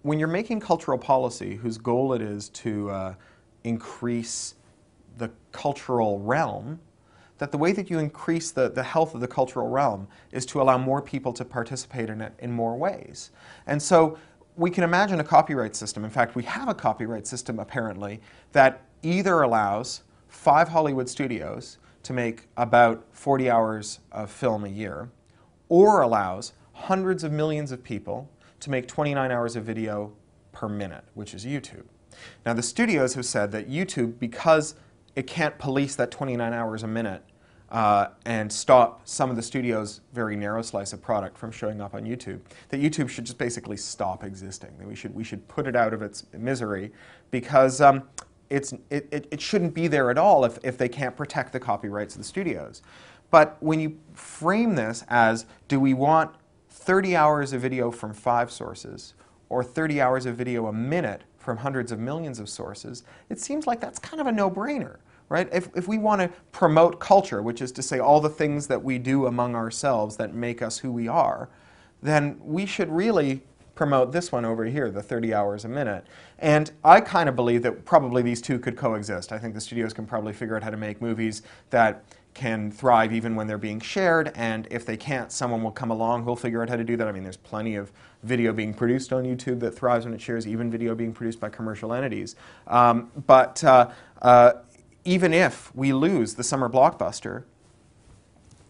when you're making cultural policy whose goal it is to increase the cultural realm, that the way that you increase the health of the cultural realm is to allow more people to participate in it in more ways. And so we can imagine a copyright system. In fact, we have a copyright system, apparently, that either allows 5 Hollywood studios to make about 40 hours of film a year, or allows hundreds of millions of people to make 29 hours of video per minute, which is YouTube. Now, the studios have said that YouTube, because it can't police that 29 hours a minute and stop some of the studios' very narrow slice of product from showing up on YouTube, that YouTube should just basically stop existing. That we should put it out of its misery, because it shouldn't be there at all if they can't protect the copyrights of the studios. But when you frame this as, do we want 30 hours of video from 5 sources, or 30 hours of video a minute from hundreds of millions of sources, it seems like that's kind of a no-brainer, right? If we want to promote culture, which is to say all the things that we do among ourselves that make us who we are, then we should really promote this one over here, the 30 hours a minute. And I kind of believe that probably these two could coexist. I think the studios can probably figure out how to make movies that can thrive even when they're being shared, and if they can't, someone will come along who'll figure out how to do that. I mean, there's plenty of video being produced on YouTube that thrives when it shares, even video being produced by commercial entities. Even if we lose the summer blockbuster,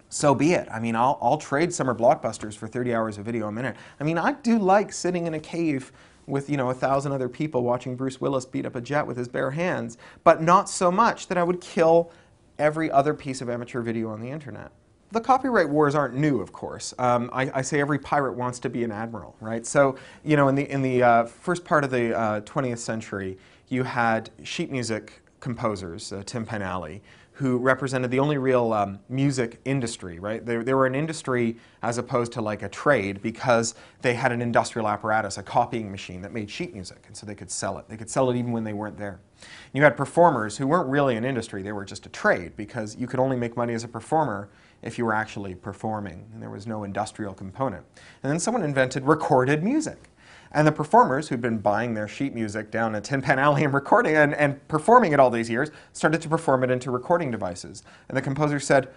so be it. I mean, I'll trade summer blockbusters for 30 hours of video a minute. I mean, I do like sitting in a cave with, 1,000 other people watching Bruce Willis beat up a jet with his bare hands, but not so much that I would kill every other piece of amateur video on the internet. The copyright wars aren't new, of course. I say every pirate wants to be an admiral, right? So, in the first part of the 20th century, you had sheet music composers, Tim Panally, who represented the only real music industry, right? They were an industry as opposed to like a trade, because they had an industrial apparatus, a copying machine that made sheet music, and so they could sell it. They could sell it even when they weren't there. And you had performers who weren't really an industry, they were just a trade, because you could only make money as a performer if you were actually performing, and there was no industrial component. And then someone invented recorded music. And the performers who'd been buying their sheet music down at Tin Pan Alley and recording and performing it all these years started to perform it into recording devices. And the composer said,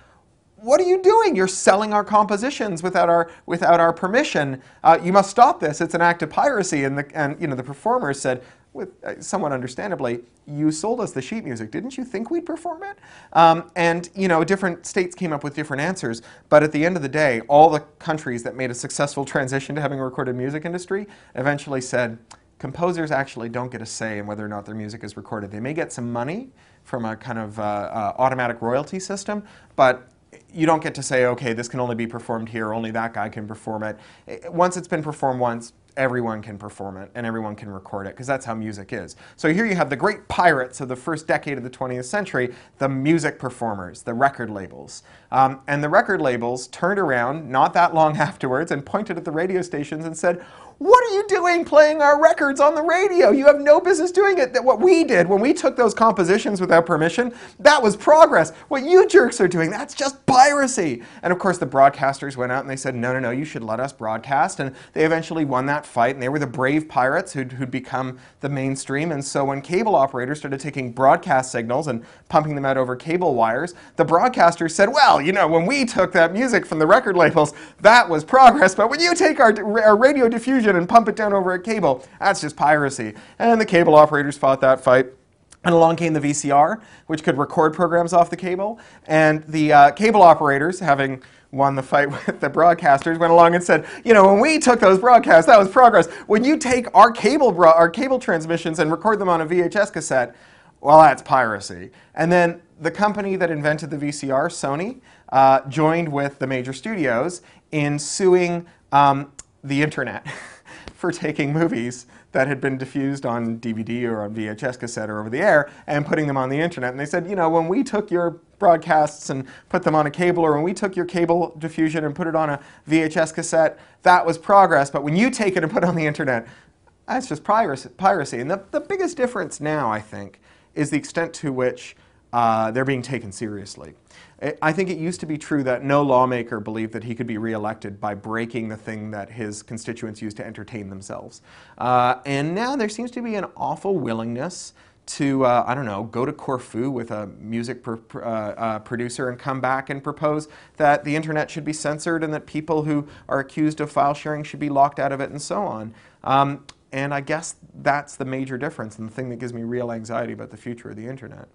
"What are you doing? You're selling our compositions without our permission. You must stop this. It's an act of piracy." And the performers said, with somewhat understandably, "You sold us the sheet music. Didn't you think we'd perform it?" Different states came up with different answers. But at the end of the day, all the countries that made a successful transition to having a recorded music industry eventually said, composers actually don't get a say in whether or not their music is recorded. They may get some money from a kind of automatic royalty system, but you don't get to say, okay, this can only be performed here, only that guy can perform it. Once it's been performed once, everyone can perform it and everyone can record it, because that's how music is. So here you have the great pirates of the first decade of the 20th century, the music performers, the record labels. And the record labels turned around not that long afterwards and pointed at the radio stations and said, "What are you doing playing our records on the radio? You have no business doing it. That what we did when we took those compositions without permission, that was progress. What you jerks are doing, that's just piracy." And of course the broadcasters went out and they said, no, you should let us broadcast. And they eventually won that fight, and they were the brave pirates who'd become the mainstream. And so when cable operators started taking broadcast signals and pumping them out over cable wires, the broadcasters said, well, when we took that music from the record labels, that was progress. But when you take our radio diffusion and pump it down over a cable, that's just piracy. And the cable operators fought that fight. And along came the VCR, which could record programs off the cable. And the cable operators, having won the fight with the broadcasters, went along and said, when we took those broadcasts, that was progress. When you take our cable transmissions and record them on a VHS cassette, well, that's piracy. And then the company that invented the VCR, Sony, joined with the major studios in suing the internet for taking movies that had been diffused on DVD or on VHS cassette or over the air and putting them on the internet. And they said, when we took your broadcasts and put them on a cable, or when we took your cable diffusion and put it on a VHS cassette, that was progress. But when you take it and put it on the internet, that's just piracy. And the biggest difference now, I think, is the extent to which they're being taken seriously. I think it used to be true that no lawmaker believed that he could be reelected by breaking the thing that his constituents use to entertain themselves. And now there seems to be an awful willingness to, I don't know, go to Corfu with a music producer and come back and propose that the internet should be censored and that people who are accused of file sharing should be locked out of it and so on. And I guess that's the major difference and the thing that gives me real anxiety about the future of the internet.